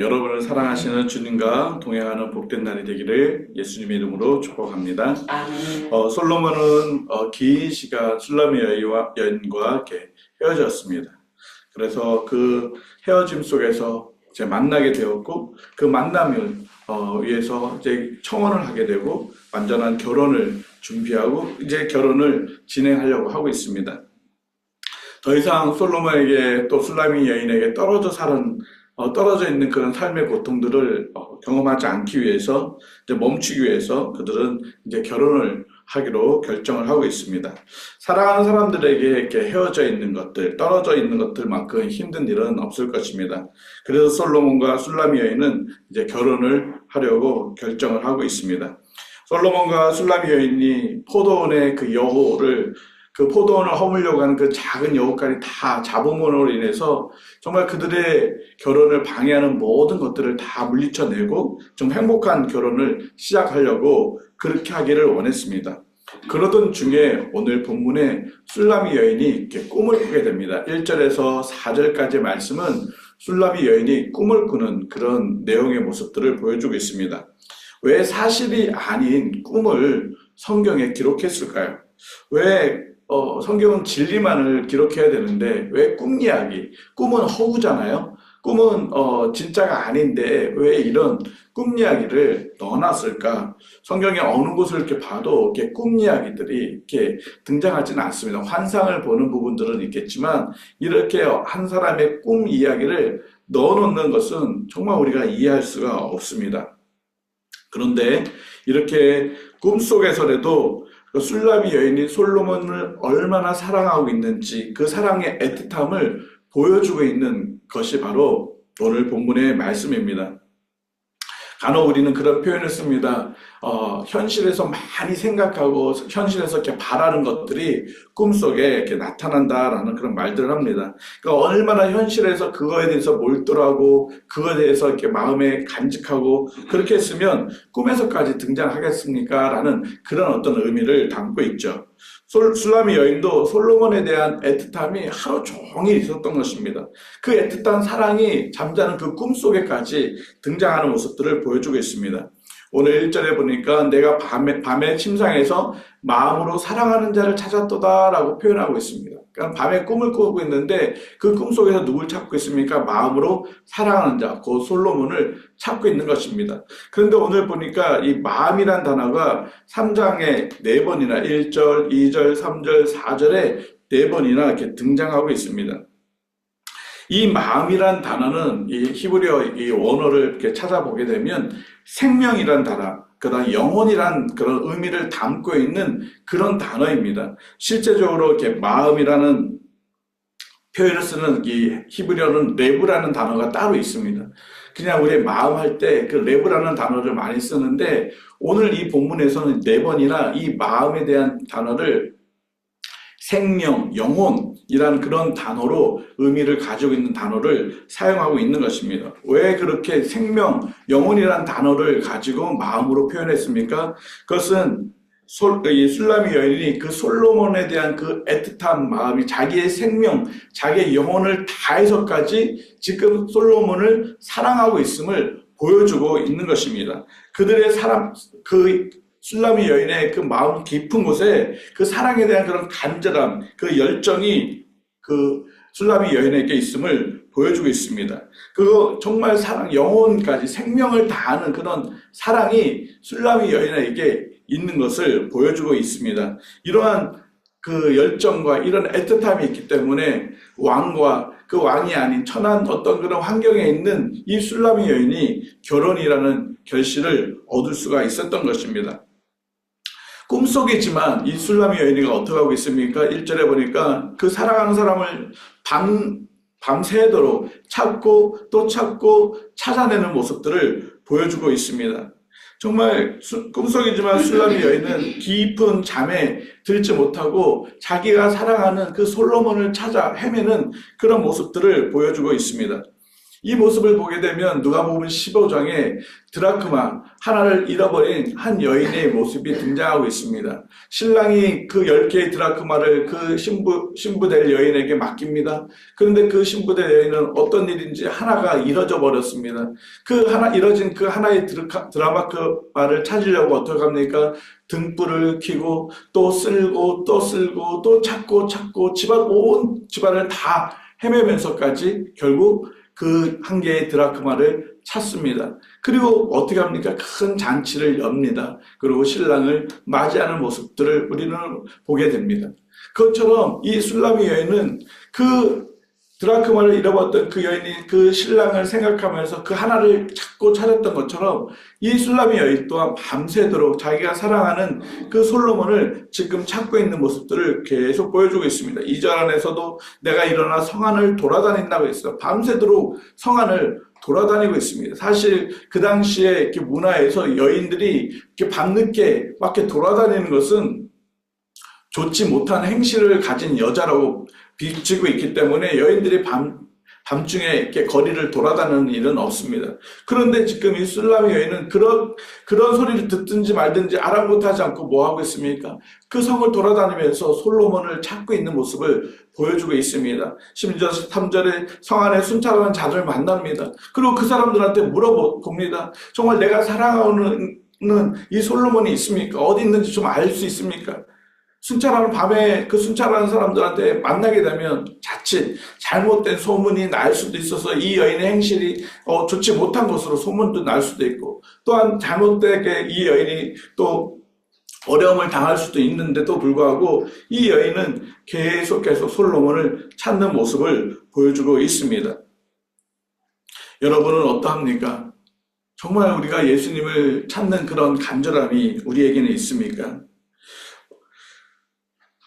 여러분을 사랑하시는 주님과 동행하는 복된 날이 되기를 예수님의 이름으로 축복합니다. 아멘. 솔로몬은 긴 시간 술람의 여인과 이렇게 헤어졌습니다. 그래서 그 헤어짐 속에서 이제 만나게 되었고, 그 만남을 위해서 이제 청혼을 하게 되고 완전한 결혼을 준비하고 이제 결혼을 진행하려고 하고 있습니다. 더 이상 솔로몬에게 또 술람의 여인에게 떨어져 있는 그런 삶의 고통들을 경험하지 않기 위해서, 이제 멈추기 위해서 그들은 이제 결혼을 하기로 결정을 하고 있습니다. 사랑하는 사람들에게 이렇게 헤어져 있는 것들, 떨어져 있는 것들만큼 힘든 일은 없을 것입니다. 그래서 솔로몬과 술람의 여인은 이제 결혼을 하려고 결정을 하고 있습니다. 솔로몬과 술람의 여인이 포도원의 그 포도원을 허물려고 하는 그 작은 여우까지 다 잡음으로 인해서 정말 그들의 결혼을 방해하는 모든 것들을 다 물리쳐내고 좀 행복한 결혼을 시작하려고 그렇게 하기를 원했습니다. 그러던 중에 오늘 본문에 술람의 여인이 이렇게 꿈을 꾸게 됩니다. 1절에서 4절까지 말씀은 술람의 여인이 꿈을 꾸는 그런 내용의 모습들을 보여주고 있습니다. 왜 사실이 아닌 꿈을 성경에 기록했을까요? 왜 성경은 진리만을 기록해야 되는데 왜 꿈 이야기? 꿈은 허구잖아요. 꿈은 진짜가 아닌데 왜 이런 꿈 이야기를 넣어놨을까? 성경의 어느 곳을 이렇게 봐도 이렇게 꿈 이야기들이 이렇게 등장하지는 않습니다. 환상을 보는 부분들은 있겠지만 이렇게 한 사람의 꿈 이야기를 넣어놓는 것은 정말 우리가 이해할 수가 없습니다. 그런데 이렇게 꿈속에서라도 술람의 여인이 솔로몬을 얼마나 사랑하고 있는지 그 사랑의 애틋함을 보여주고 있는 것이 바로 오늘 본문의 말씀입니다. 간혹 우리는 그런 표현을 씁니다. 현실에서 많이 생각하고 현실에서 이렇게 바라는 것들이 꿈속에 이렇게 나타난다라는 그런 말들을 합니다. 그러니까 얼마나 현실에서 그거에 대해서 몰두하고 그거에 대해서 이렇게 마음에 간직하고 그렇게 했으면 꿈에서까지 등장하겠습니까? 라는 그런 어떤 의미를 담고 있죠. 술람의 여인도 솔로몬에 대한 애틋함이 하루 종일 있었던 것입니다. 그 애틋한 사랑이 잠자는 그 꿈속에까지 등장하는 모습들을 보여주고 있습니다. 오늘 1절에 보니까 내가 밤에 침상에서 마음으로 사랑하는 자를 찾았도다 라고 표현하고 있습니다. 그러니까 밤에 꿈을 꾸고 있는데 그 꿈속에서 누굴 찾고 있습니까? 마음으로 사랑하는 자, 그 솔로몬을 찾고 있는 것입니다. 그런데 오늘 보니까 이 마음이란 단어가 3장에 4번이나 1절, 2절, 3절, 4절에 4번이나 이렇게 등장하고 있습니다. 이 마음이란 단어는 이 히브리어 이 원어를 이렇게 찾아보게 되면 생명이란 단어, 그다음 영혼이란 그런 의미를 담고 있는 그런 단어입니다. 실제적으로 이렇게 마음이라는 표현을 쓰는 이 히브리어는 레브라는 단어가 따로 있습니다. 그냥 우리 마음 할 때 그 레브라는 단어를 많이 쓰는데 오늘 이 본문에서는 4번이나 이 마음에 대한 단어를 생명, 영혼이라는 그런 단어로 의미를 가지고 있는 단어를 사용하고 있는 것입니다. 왜 그렇게 생명, 영혼이라는 단어를 가지고 마음으로 표현했습니까? 그것은 이 술람의 여인이 그 솔로몬에 대한 그 애틋한 마음이 자기의 생명, 자기의 영혼을 다해서까지 지금 솔로몬을 사랑하고 있음을 보여주고 있는 것입니다. 그들의 술람의 여인의 그 마음 깊은 곳에 그 사랑에 대한 그런 간절함, 그 열정이 그 술람의 여인에게 있음을 보여주고 있습니다. 그거 정말 사랑, 영혼까지 생명을 다하는 그런 사랑이 술람의 여인에게 있는 것을 보여주고 있습니다. 이러한 그 열정과 이런 애틋함이 있기 때문에 왕과 그 왕이 아닌 천한 어떤 그런 환경에 있는 이 술람의 여인이 결혼이라는 결실을 얻을 수가 있었던 것입니다. 꿈속이지만 이 술람의 여인이가 어떻게 하고 있습니까? 1절에 보니까 그 사랑하는 사람을 밤새도록 찾고 또 찾고 찾아내는 모습들을 보여주고 있습니다. 정말 꿈속이지만 술람의 여인은 깊은 잠에 들지 못하고 자기가 사랑하는 그 솔로몬을 찾아 헤매는 그런 모습들을 보여주고 있습니다. 이 모습을 보게 되면 누가복음 15장에 드라크마 하나를 잃어버린 한 여인의 모습이 등장하고 있습니다. 신랑이 그 10개의 드라크마를 그 신부될 여인에게 맡깁니다. 그런데 그 신부될 여인은 어떤 일인지 하나가 잃어져 버렸습니다. 그 하나 잃어진 그 하나의 드라크마를 찾으려고 어떻게 합니까? 등불을 켜고 또 쓸고 또 쓸고 또 찾고 온 집안을 다 헤매면서까지 결국 그 한 개의 드라크마를 찾습니다. 그리고 어떻게 합니까? 큰 잔치를 엽니다. 그리고 신랑을 맞이하는 모습들을 우리는 보게 됩니다. 그것처럼 이 술람이 여인은 그 드라크마를 잃어버렸던 그 여인이 그 신랑을 생각하면서 그 하나를 찾고 찾았던 것처럼 이 술람이 여인 또한 밤새도록 자기가 사랑하는 그 솔로몬을 지금 찾고 있는 모습들을 계속 보여주고 있습니다. 2절 안에서도 내가 일어나 성안을 돌아다닌다고 했어요. 밤새도록 성안을 돌아다니고 있습니다. 사실 그 당시에 이렇게 문화에서 여인들이 이렇게 밤늦게 막 이렇게 돌아다니는 것은 좋지 못한 행실을 가진 여자라고 비치고 있기 때문에 여인들이 밤중에 이렇게 거리를 돌아다니는 일은 없습니다. 그런데 지금 이 술람의 여인은 그런 소리를 듣든지 말든지 아랑곳하지 않고 뭐 하고 있습니까? 그 성을 돌아다니면서 솔로몬을 찾고 있는 모습을 보여주고 있습니다. 심지어 3절에 성 안에 순찰하는 자를 만납니다. 그리고 그 사람들한테 물어봅니다. 정말 내가 사랑하는 이 솔로몬이 있습니까? 어디 있는지 좀 알 수 있습니까? 순찰하는 밤에 그 순찰하는 사람들한테 만나게 되면 자칫 잘못된 소문이 날 수도 있어서 이 여인의 행실이 좋지 못한 것으로 소문도 날 수도 있고, 또한 잘못되게 이 여인이 또 어려움을 당할 수도 있는데도 불구하고 이 여인은 계속해서 솔로몬을 찾는 모습을 보여주고 있습니다. 여러분은 어떠합니까? 정말 우리가 예수님을 찾는 그런 간절함이 우리에게는 있습니까?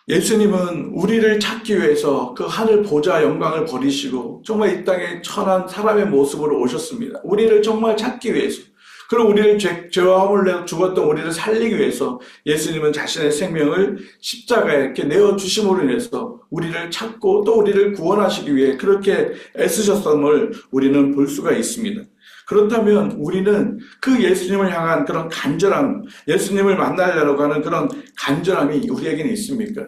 예수님은 우리를 찾기 위해서 그 하늘 보좌 영광을 버리시고 정말 이 땅에 천한 사람의 모습으로 오셨습니다. 우리를 정말 찾기 위해서, 그리고 우리를 죄와 허물 내어 죽었던 우리를 살리기 위해서 예수님은 자신의 생명을 십자가에 이렇게 내어주심으로 인해서 우리를 찾고 또 우리를 구원하시기 위해 그렇게 애쓰셨음을 우리는 볼 수가 있습니다. 그렇다면 우리는 그 예수님을 향한 그런 간절함, 예수님을 만나려고 하는 그런 간절함이 우리에게는 있습니까?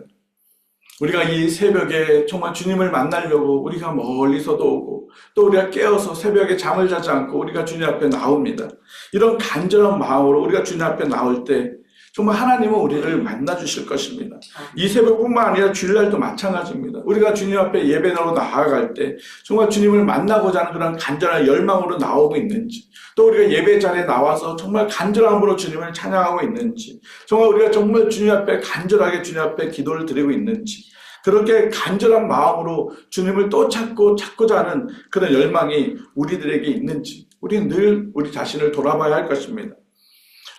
우리가 이 새벽에 정말 주님을 만나려고 우리가 멀리서도 오고 또 우리가 깨어서 새벽에 잠을 자지 않고 우리가 주님 앞에 나옵니다. 이런 간절한 마음으로 우리가 주님 앞에 나올 때 정말 하나님은 우리를 만나 주실 것입니다. 이 새벽뿐만 아니라 주일날도 마찬가지입니다. 우리가 주님 앞에 예배로 나아갈 때 정말 주님을 만나고자 하는 그런 간절한 열망으로 나오고 있는지, 또 우리가 예배 자리에 나와서 정말 간절함으로 주님을 찬양하고 있는지, 정말 우리가 정말 주님 앞에 간절하게 주님 앞에 기도를 드리고 있는지, 그렇게 간절한 마음으로 주님을 또 찾고자 하는 그런 열망이 우리들에게 있는지 우리는 늘 우리 자신을 돌아봐야 할 것입니다.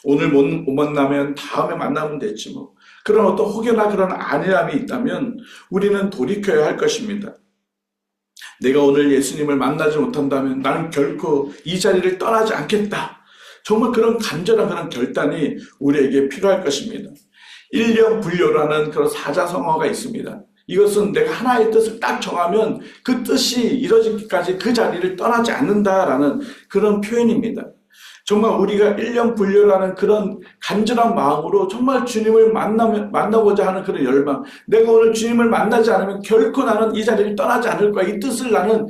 오늘 못 만나면 다음에 만나면 되지 뭐. 그런 어떤 혹여나 그런 안일함이 있다면 우리는 돌이켜야 할 것입니다. 내가 오늘 예수님을 만나지 못한다면 나는 결코 이 자리를 떠나지 않겠다. 정말 그런 간절한 그런 결단이 우리에게 필요할 것입니다. 일령불료라는 그런 사자성어가 있습니다. 이것은 내가 하나의 뜻을 딱 정하면 그 뜻이 이루어지기까지 그 자리를 떠나지 않는다라는 그런 표현입니다. 정말 우리가 일령불료라는 그런 간절한 마음으로 정말 주님을 만나고자 하는 그런 열망, 내가 오늘 주님을 만나지 않으면 결코 나는 이 자리를 떠나지 않을 거야, 이 뜻을 나는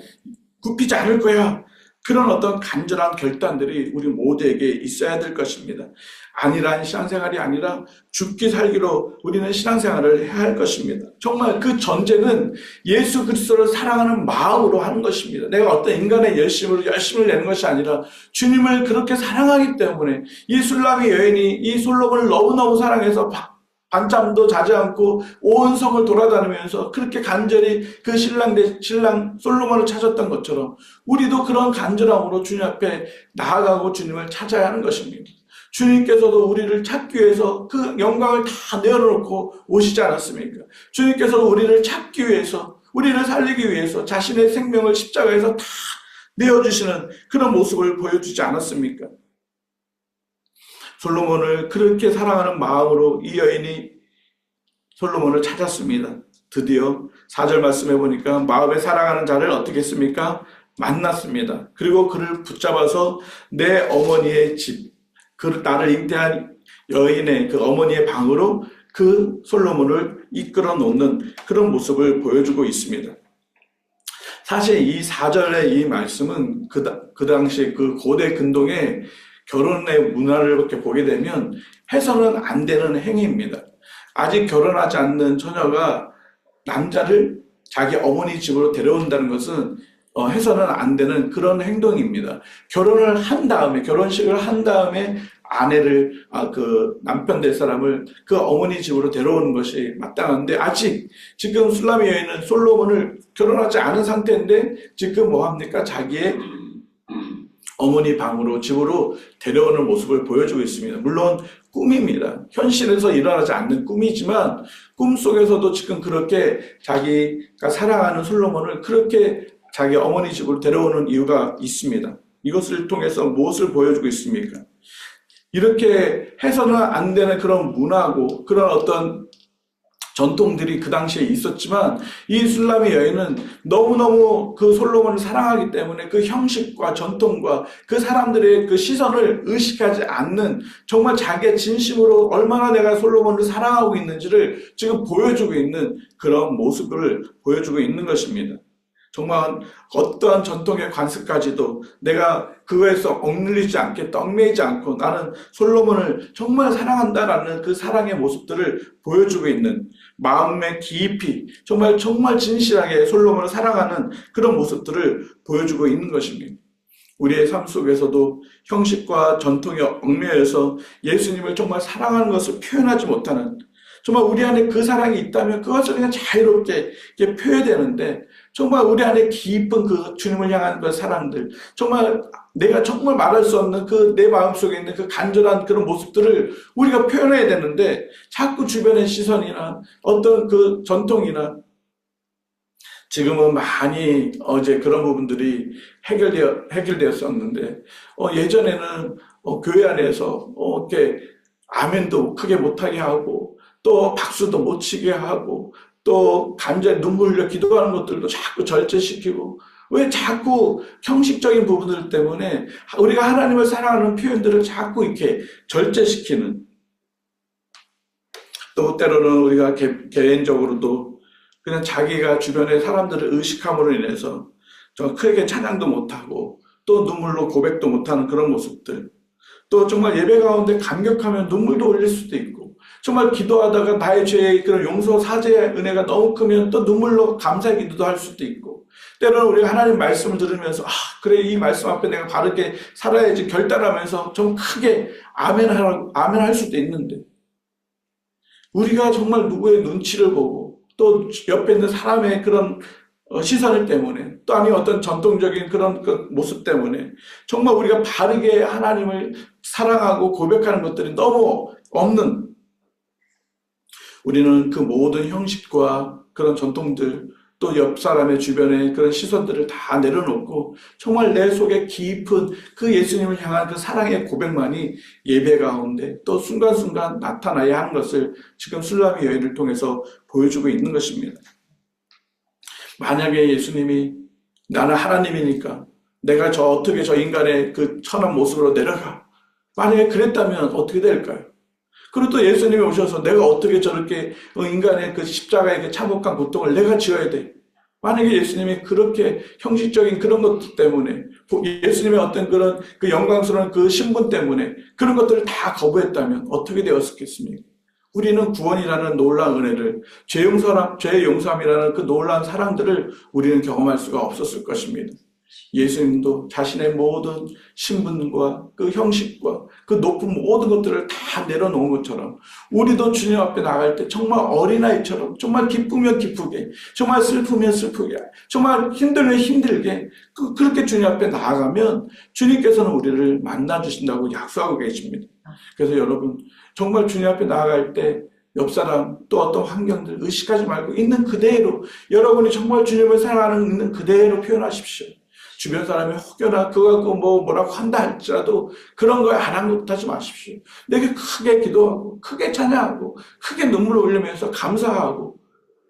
굽히지 않을 거야, 그런 어떤 간절한 결단들이 우리 모두에게 있어야 될 것입니다. 안일한 신앙생활이 아니라 죽기 살기로 우리는 신앙생활을 해야 할 것입니다. 정말 그 전제는 예수 그리스도를 사랑하는 마음으로 하는 것입니다. 내가 어떤 인간의 열심을 내는 것이 아니라 주님을 그렇게 사랑하기 때문에 이 술람의 여인이 이 솔로몬을 너무너무 사랑해서 밤잠도 자지 않고 온 성을 돌아다니면서 그렇게 간절히 그 신랑 솔로몬을 찾았던 것처럼 우리도 그런 간절함으로 주님 앞에 나아가고 주님을 찾아야 하는 것입니다. 주님께서도 우리를 찾기 위해서 그 영광을 다 내어놓고 오시지 않았습니까? 주님께서도 우리를 찾기 위해서, 우리를 살리기 위해서 자신의 생명을 십자가에서 다 내어주시는 그런 모습을 보여주지 않았습니까? 솔로몬을 그렇게 사랑하는 마음으로 이 여인이 솔로몬을 찾았습니다. 드디어 4절 말씀해 보니까 마음에 사랑하는 자를 어떻게 했습니까? 만났습니다. 그리고 그를 붙잡아서 내 어머니의 집, 나를 잉태한 여인의 그 어머니의 방으로 그 솔로몬을 이끌어 놓는 그런 모습을 보여주고 있습니다. 사실 이 4절의 이 말씀은 그 당시 그 고대 근동의 결혼의 문화를 이렇게 보게 되면 해서는 안 되는 행위입니다. 아직 결혼하지 않는 처녀가 남자를 자기 어머니 집으로 데려온다는 것은 해서는 안 되는 그런 행동입니다. 결혼을 한 다음에, 결혼식을 한 다음에 아내를, 그 남편 될 사람을 그 어머니 집으로 데려오는 것이 마땅한데, 아직 지금 술라미 여인은 솔로몬을 결혼하지 않은 상태인데, 지금 뭐 합니까? 자기의 어머니 방으로, 집으로 데려오는 모습을 보여주고 있습니다. 물론 꿈입니다. 현실에서 일어나지 않는 꿈이지만, 꿈속에서도 지금 그렇게 자기가 사랑하는 솔로몬을 그렇게 자기 어머니 집으로 데려오는 이유가 있습니다. 이것을 통해서 무엇을 보여주고 있습니까? 이렇게 해서는 안 되는 그런 문화고 그런 어떤 전통들이 그 당시에 있었지만 이 술라미 여인은 너무너무 그 솔로몬을 사랑하기 때문에 그 형식과 전통과 그 사람들의 그 시선을 의식하지 않는 정말 자기의 진심으로 얼마나 내가 솔로몬을 사랑하고 있는지를 지금 보여주고 있는 그런 모습을 보여주고 있는 것입니다. 정말 어떠한 전통의 관습까지도 내가 그거에서 억눌리지 않게 떡매이지 않고 나는 솔로몬을 정말 사랑한다라는 그 사랑의 모습들을 보여주고 있는 마음의 깊이 정말 진실하게 솔로몬을 사랑하는 그런 모습들을 보여주고 있는 것입니다. 우리의 삶 속에서도 형식과 전통에 얽매여서 예수님을 정말 사랑하는 것을 표현하지 못하는 정말 우리 안에 그 사랑이 있다면 그것을 그냥 자유롭게 표현되는데 정말 우리 안에 깊은 그 주님을 향한 그 사랑들 정말 내가 정말 말할 수 없는 그 내 마음속에 있는 그 간절한 그런 모습들을 우리가 표현해야 되는데 자꾸 주변의 시선이나 어떤 그 전통이나 지금은 많이 어제 그런 부분들이 해결되었었는데 예전에는 교회 안에서 이렇게 아멘도 크게 못하게 하고 또 박수도 못 치게 하고 또 간절히 눈물 흘려 기도하는 것들도 자꾸 절제시키고 왜 자꾸 형식적인 부분들 때문에 우리가 하나님을 사랑하는 표현들을 자꾸 이렇게 절제시키는 또 때로는 우리가 개인적으로도 그냥 자기가 주변의 사람들을 의식함으로 인해서 좀 크게 찬양도 못하고 또 눈물로 고백도 못하는 그런 모습들 또 정말 예배 가운데 감격하면 눈물도 흘릴 수도 있고 정말 기도하다가 나의 죄의 그런 용서 사죄의 은혜가 너무 크면 또 눈물로 감사의 기도도 할 수도 있고 때로는 우리가 하나님 말씀을 들으면서 그래 이 말씀 앞에 내가 바르게 살아야지 결단하면서 좀 크게 아멘할 수도 있는데 우리가 정말 누구의 눈치를 보고 또 옆에 있는 사람의 그런 시선 때문에 또 아니면 어떤 전통적인 그런 그 모습 때문에 정말 우리가 바르게 하나님을 사랑하고 고백하는 것들이 너무 없는 우리는 그 모든 형식과 그런 전통들 또 옆 사람의 주변의 그런 시선들을 다 내려놓고 정말 내 속에 깊은 그 예수님을 향한 그 사랑의 고백만이 예배 가운데 또 순간순간 나타나야 하는 것을 지금 술라미 여인을 통해서 보여주고 있는 것입니다. 만약에 예수님이 나는 하나님이니까 내가 어떻게 저 인간의 그 천한 모습으로 내려가 만약에 그랬다면 어떻게 될까요? 그리고 또 예수님이 오셔서 내가 어떻게 저렇게 인간의 그 십자가의 그 참혹한 고통을 내가 지어야 돼. 만약에 예수님이 그렇게 형식적인 그런 것들 때문에 예수님의 어떤 그런 그 영광스러운 그 신분 때문에 그런 것들을 다 거부했다면 어떻게 되었겠습니까? 우리는 구원이라는 놀라운 은혜를 죄의 용서함이라는 그 놀라운 사랑들을 우리는 경험할 수가 없었을 것입니다. 예수님도 자신의 모든 신분과 그 형식과 그 높은 모든 것들을 다 내려놓은 것처럼 우리도 주님 앞에 나갈 때 정말 어린아이처럼 정말 기쁘면 기쁘게 정말 슬프면 슬프게 정말 힘들면 힘들게 그렇게 주님 앞에 나아가면 주님께서는 우리를 만나주신다고 약속하고 계십니다. 그래서 여러분 정말 주님 앞에 나아갈 때 옆 사람 또 어떤 환경들 의식하지 말고 있는 그대로 여러분이 정말 주님을 사랑하는 있는 그대로 표현하십시오. 주변 사람이 혹여나 그거 갖고 뭐라고 한다 할지라도 그런 거에 아랑곳하지 마십시오. 내게 크게 기도하고 크게 찬양하고 크게 눈물을 흘리면서 감사하고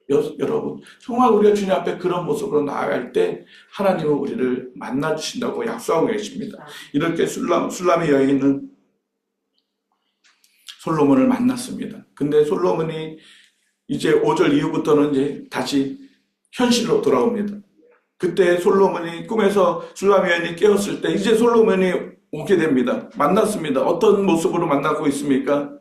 여러분, 정말 우리가 주님 앞에 그런 모습으로 나아갈 때 하나님은 우리를 만나주신다고 약속하고 계십니다. 이렇게 술람의 여인은 솔로몬을 만났습니다. 근데 솔로몬이 이제 5절 이후부터는 이제 다시 현실로 돌아옵니다. 그때 솔로몬이 꿈에서 술람의 여인이 깨었을 때 이제 솔로몬이 오게 됩니다. 만났습니다. 어떤 모습으로 만나고 있습니까?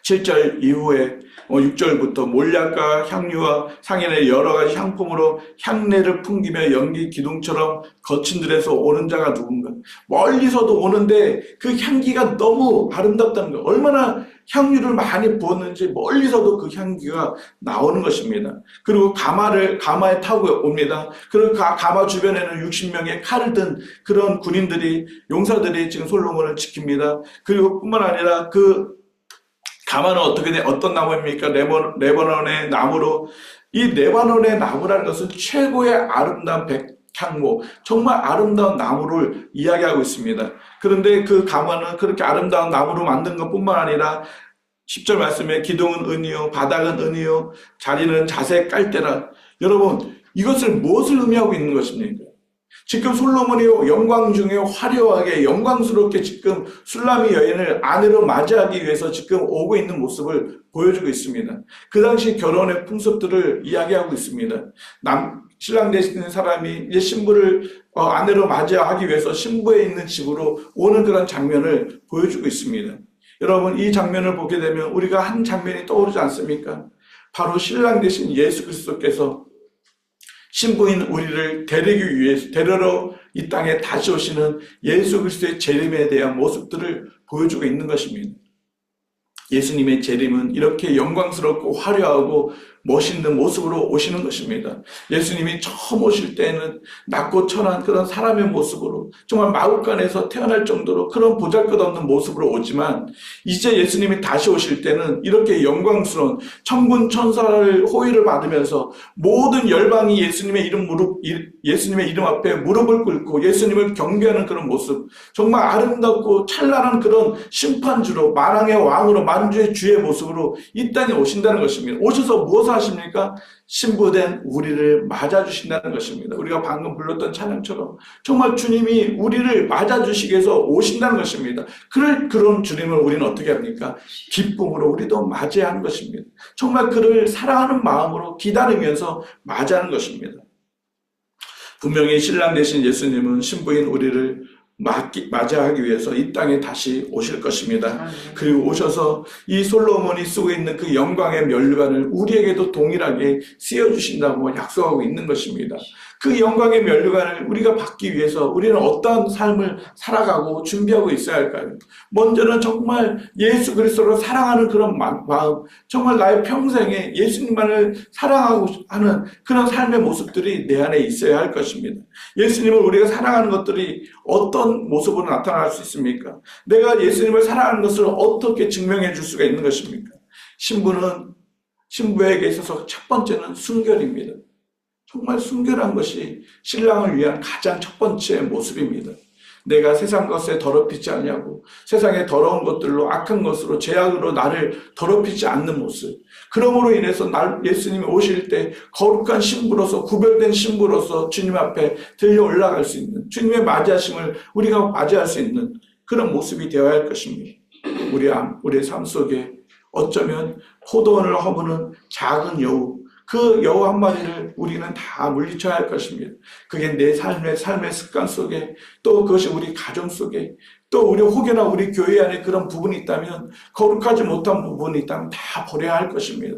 7절 이후에 6절부터 몰약과 향유와 상인의 여러 가지 향품으로 향내를 풍기며 연기 기둥처럼 거친 들에서 오는 자가 누군가. 멀리서도 오는데 그 향기가 너무 아름답다는 거예요. 얼마나 향유를 많이 부었는지 멀리서도 그 향기가 나오는 것입니다. 그리고 가마에 타고 옵니다. 그리고 가마 주변에는 60명의 칼을 든 그런 군인들이, 용사들이 지금 솔로몬을 지킵니다. 그리고 뿐만 아니라 그 가마는 어떤 나무입니까? 레바논의 나무로, 이 레바논의 나무라는 것은 최고의 아름다운 백향목, 정말 아름다운 나무를 이야기하고 있습니다. 그런데 그 가마는 그렇게 아름다운 나무로 만든 것뿐만 아니라 10절 말씀에 기둥은 은이요, 바닥은 은이요, 자리는 자색 깔대라. 여러분, 이것을 무엇을 의미하고 있는 것입니까? 지금 솔로몬이 영광 중에 화려하게 영광스럽게 지금 술람의 여인을 아내로 맞이하기 위해서 지금 오고 있는 모습을 보여주고 있습니다. 그 당시 결혼의 풍습들을 이야기하고 있습니다. 신랑 되시는 사람이 이제 신부를 아내로 맞이하기 위해서 신부에 있는 집으로 오는 그런 장면을 보여주고 있습니다. 여러분, 이 장면을 보게 되면 우리가 한 장면이 떠오르지 않습니까? 바로 신랑 되신 예수 그리스도께서 신부인 우리를 데리러 이 땅에 다시 오시는 예수 그리스도의 재림에 대한 모습들을 보여주고 있는 것입니다. 예수님의 재림은 이렇게 영광스럽고 화려하고 멋있는 모습으로 오시는 것입니다. 예수님이 처음 오실 때는 낮고 천한 그런 사람의 모습으로 정말 마구간에서 태어날 정도로 그런 보잘것없는 모습으로 오지만 이제 예수님이 다시 오실 때는 이렇게 영광스러운 천군 천사를 호의를 받으면서 모든 열방이 예수님의 이름 앞에 무릎을 꿇고 예수님을 경배하는 그런 모습, 정말 아름답고 찬란한 그런 심판주로 만왕의 왕으로 만주의 주의 모습으로 이 땅에 오신다는 것입니다. 오셔서 무엇을 하십니까? 신부된 우리를 맞아주신다는 것입니다. 우리가 방금 불렀던 찬양처럼 정말 주님이 우리를 맞아주시기 위해서 오신다는 것입니다. 그런 주님을 우리는 어떻게 합니까? 기쁨으로 우리도 맞이하는 것입니다. 정말 그를 사랑하는 마음으로 기다리면서 맞이하는 것입니다. 분명히 신랑 되신 예수님은 신부인 우리를 맞이하기 위해서 이 땅에 다시 오실 것입니다. 그리고 오셔서 이 솔로몬이 쓰고 있는 그 영광의 면류관을 우리에게도 동일하게 씌워주신다고 약속하고 있는 것입니다. 그 영광의 면류관을 우리가 받기 위해서 우리는 어떤 삶을 살아가고 준비하고 있어야 할까요? 먼저는 정말 예수 그리스도를 사랑하는 그런 마음, 정말 나의 평생에 예수님만을 사랑하고 하는 그런 삶의 모습들이 내 안에 있어야 할 것입니다. 예수님을 우리가 사랑하는 것들이 어떤 모습으로 나타날 수 있습니까? 내가 예수님을 사랑하는 것을 어떻게 증명해 줄 수가 있는 것입니까? 신부에게 있어서 첫 번째는 순결입니다. 정말 순결한 것이 신랑을 위한 가장 첫 번째 모습입니다. 내가 세상 것에 더럽히지 않냐고, 세상의 더러운 것들로 악한 것으로 죄악으로 나를 더럽히지 않는 모습. 그러므로 인해서 예수님이 오실 때 거룩한 신부로서, 구별된 신부로서 주님 앞에 들려 올라갈 수 있는, 주님의 맞이하심을 우리가 맞이할 수 있는 그런 모습이 되어야 할 것입니다. 우리의 삶 속에 어쩌면 포도원을 허무는 작은 여우, 그 여우 한 마리를 우리는 다 물리쳐야 할 것입니다. 그게 내 삶의 습관 속에, 또 그것이 우리 가정 속에, 또 우리 혹여나 우리 교회 안에 그런 부분이 있다면, 거룩하지 못한 부분이 있다면 다 버려야 할 것입니다.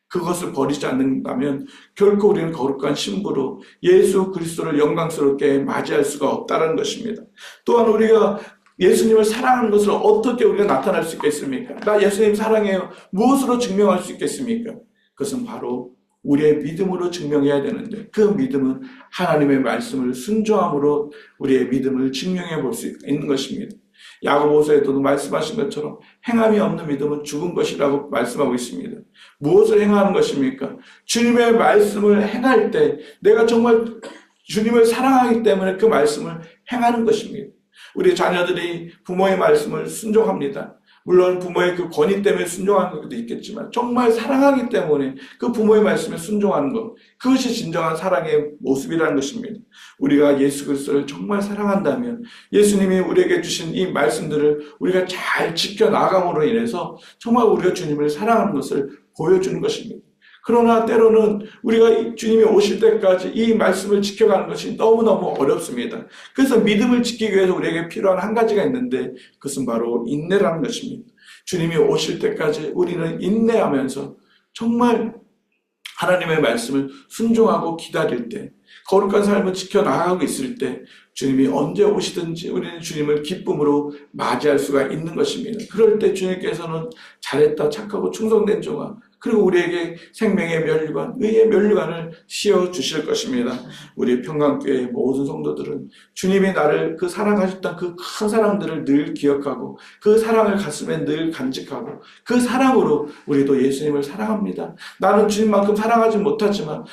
그것을 버리지 않는다면 결코 우리는 거룩한 신부로 예수 그리스도를 영광스럽게 맞이할 수가 없다는 것입니다. 또한 우리가 예수님을 사랑하는 것을 어떻게 우리가 나타낼 수 있겠습니까? 나 예수님 사랑해요. 무엇으로 증명할 수 있겠습니까? 그것은 바로 우리의 믿음으로 증명해야 되는데, 그 믿음은 하나님의 말씀을 순종함으로 우리의 믿음을 증명해 볼 수 있는 것입니다. 야고보서에도 말씀하신 것처럼 행함이 없는 믿음은 죽은 것이라고 말씀하고 있습니다. 무엇을 행하는 것입니까? 주님의 말씀을 행할 때 내가 정말 주님을 사랑하기 때문에 그 말씀을 행하는 것입니다. 우리 자녀들이 부모의 말씀을 순종합니다. 물론 부모의 그 권위 때문에 순종하는 것도 있겠지만 정말 사랑하기 때문에 그 부모의 말씀에 순종하는 것, 그것이 진정한 사랑의 모습이라는 것입니다. 우리가 예수 그리스도를 정말 사랑한다면 예수님이 우리에게 주신 이 말씀들을 우리가 잘 지켜나감으로 인해서 정말 우리가 주님을 사랑하는 것을 보여주는 것입니다. 그러나 때로는 우리가 주님이 오실 때까지 이 말씀을 지켜가는 것이 너무너무 어렵습니다. 그래서 믿음을 지키기 위해서 우리에게 필요한 한 가지가 있는데 그것은 바로 인내라는 것입니다. 주님이 오실 때까지 우리는 인내하면서 정말 하나님의 말씀을 순종하고 기다릴 때, 거룩한 삶을 지켜나가고 있을 때 주님이 언제 오시든지 우리는 주님을 기쁨으로 맞이할 수가 있는 것입니다. 그럴 때 주님께서는 잘했다, 착하고 충성된 종아, 그리고 우리에게 생명의 면류관, 의의 면류관을 씌워주실 것입니다. 우리 평강교회 모든 성도들은 주님이 나를 그 사랑하셨던 그 큰 사랑들을 늘 기억하고 그 사랑을 가슴에 늘 간직하고 그 사랑으로 우리도 예수님을 사랑합니다. 나는 주님만큼 사랑하지 못하지만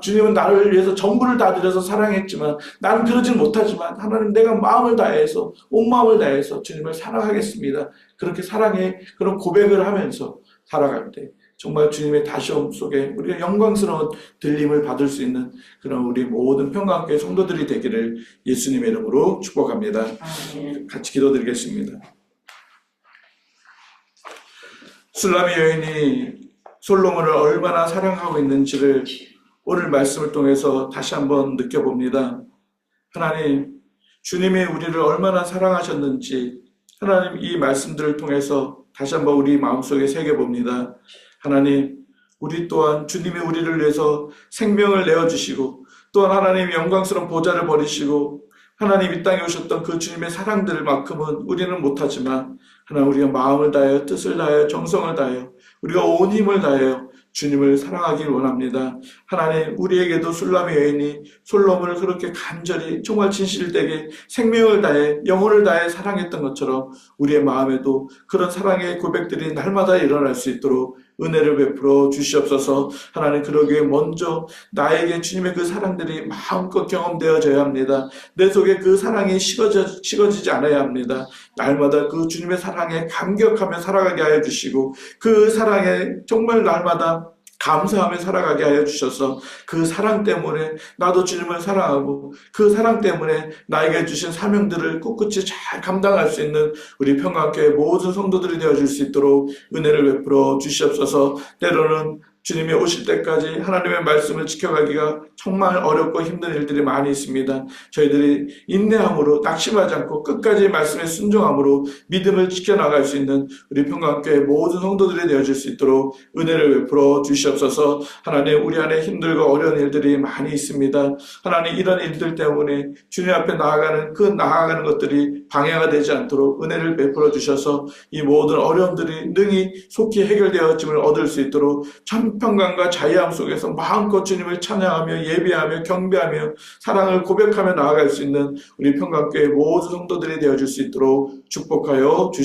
주님은 나를 위해서 전부를 다 드려서 사랑했지만 나는 그러진 못하지만 하나님 내가 마음을 다해서 온 마음을 다해서 주님을 사랑하겠습니다. 그렇게 사랑의 그런 고백을 하면서 살아갈 때 정말 주님의 다시옴 속에 우리가 영광스러운 들림을 받을 수 있는 그런 우리 모든 평강교회 성도들이 되기를 예수님의 이름으로 축복합니다. 같이 기도드리겠습니다. 술람의 여인이 솔로몬을 얼마나 사랑하고 있는지를 오늘 말씀을 통해서 다시 한번 느껴봅니다. 하나님, 주님이 우리를 얼마나 사랑하셨는지 하나님 이 말씀들을 통해서 다시 한번 우리 마음속에 새겨봅니다. 하나님, 우리 또한 주님이 우리를 위해서 생명을 내어주시고 또한 하나님 영광스러운 보좌를 버리시고 하나님 이 땅에 오셨던 그 주님의 사랑들만큼은 우리는 못하지만 하나님 우리가 마음을 다하여 뜻을 다하여 정성을 다하여 우리가 온 힘을 다하여 주님을 사랑하길 원합니다. 하나님 우리에게도 술람의 여인이 솔로몬을 그렇게 간절히 정말 진실되게 생명을 다해 영혼을 다해 사랑했던 것처럼 우리의 마음에도 그런 사랑의 고백들이 날마다 일어날 수 있도록 은혜를 베풀어 주시옵소서. 하나님 그러기에 먼저 나에게 주님의 그 사랑들이 마음껏 경험되어져야 합니다. 내 속에 그 사랑이 식어지지 않아야 합니다. 날마다 그 주님의 사랑에 감격하며 살아가게 하여 주시고 그 사랑에 정말 날마다 감사하며 살아가게 하여 주셔서 그 사랑 때문에 나도 주님을 사랑하고 그 사랑 때문에 나에게 주신 사명들을 꿋꿋이 잘 감당할 수 있는 우리 평강교회 모든 성도들이 되어줄 수 있도록 은혜를 베풀어 주시옵소서. 때로는 주님이 오실 때까지 하나님의 말씀을 지켜가기가 정말 어렵고 힘든 일들이 많이 있습니다. 저희들이 인내함으로 낙심하지 않고 끝까지 말씀에 순종함으로 믿음을 지켜나갈 수 있는 우리 평강교회 모든 성도들이 되어질 수 있도록 은혜를 베풀어 주시옵소서. 하나님 우리 안에 힘들고 어려운 일들이 많이 있습니다. 하나님 이런 일들 때문에 주님 앞에 나아가는 것들이 방해가 되지 않도록 은혜를 베풀어 주셔서 이 모든 어려움들이 능히 속히 해결되어짐을 얻을 수 있도록 참 평강과 자유함 속에서 마음껏 주님을 찬양하며 예배하며 경배하며 사랑을 고백하며 나아갈 수 있는 우리 평강교회 모든 성도들이 되어줄 수 있도록 축복하여 주시옵소서.